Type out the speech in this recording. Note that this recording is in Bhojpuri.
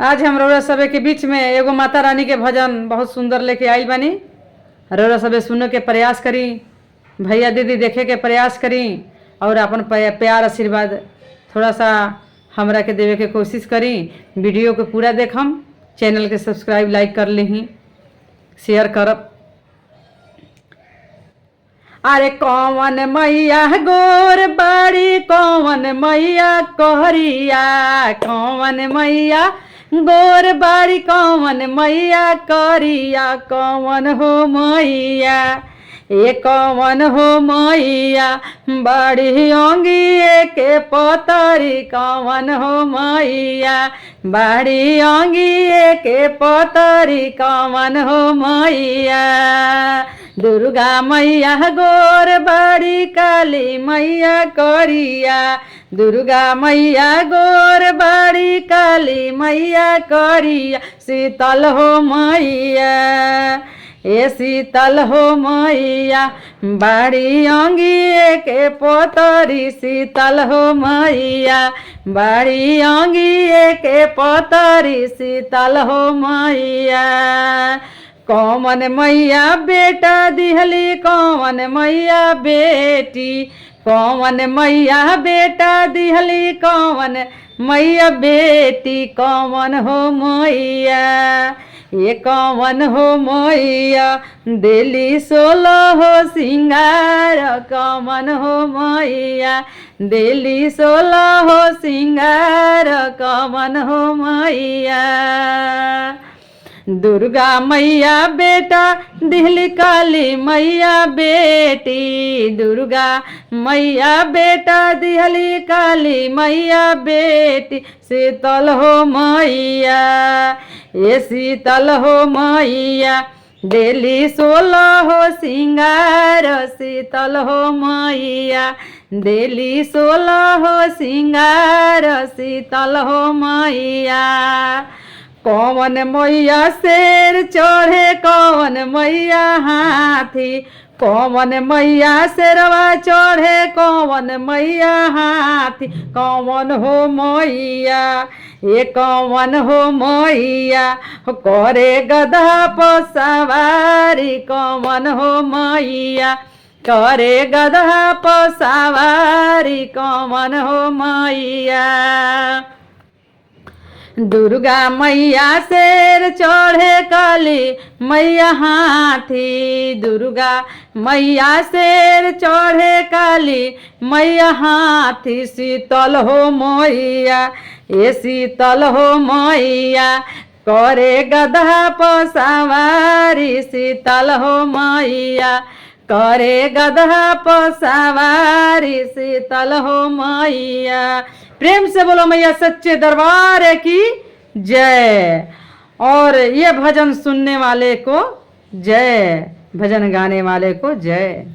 आज हम रउरा सबे के बीच में एगो माता रानी के भजन बहुत सुंदर लेके आई बानी। रउरा सबे सुने के प्रयास करी, भैया दीदी देखे के प्रयास करी और अपन प्यार आशीर्वाद थोड़ा सा हमरा के देवे के कोशिश करी। वीडियो को पूरा देखम, चैनल के सब्सक्राइब लाइक कर ली, शेयर करब। अरे कौन मैया गोर बाड़ी, कौन मैया कहरिया, कौन मैया गोर बाड़ी, कौन मैया करिया, कौन हो मैया, ए कौन हो मैया बड़ी अंगिए के पतरी, कौन हो मैया बड़ी अंगिए के पतरी, कौन हो मैया। दुर्गा मैया गोर बड़ी, काली मैया करिया, दुर्गा मैया गोर बड़ी, काली मैया करिया, शीतल हो मैया, ए शीतल हो मैया बड़ी अंगिए के पतरी, शीतल हो मैया बड़ी अंगिए के पतरी, शीतल हो मैया। कौन मैया बेटा दिहली, कौन मैया बेटी, कौन मैया बेटा दिहली, कौन मैया बेटी, कौन हो मैया, ये कौन हो मैया दिली 16 हो सिंगार, कौन हो मैया दिली 16 हो सिंगार, कौन हो मैया। दुर्गा मैया बेटा दिहली, काली मैया बेटी, दुर्गा मैया बेटा दिहली, काली मैया बेटी, शीतल हो मैया, ये शीतल हो मैया दिली 16 हो सिंगार, शीतल हो मैया दिली 16 हो सिंगार, शीतल हो मैया। कौन मैया शेर चढ़े, कौन मैया हाथी, कौन मैया शेरवा चढ़े, कौन मैया हाथी, कौन हो मैया, ये कौन हो मैया करे गधा पर सवारी, कौन हो मैया करे गधा पर सवारी, कौन हो मैया। दुर्गा मैया शेर चढ़े, काली मैया हाथी, दुर्गा मैया शेर चढ़े, काली मैया हाथी, शीतल हो मैया, ये शीतल हो मैया करे गधा पर सवारी, शीतल हो मैया करे गधा पर सवारी, शीतल हो मैया। प्रेम से बोलो मैया सच्चे दरबार की जय। और ये भजन सुनने वाले को जय, भजन गाने वाले को जय।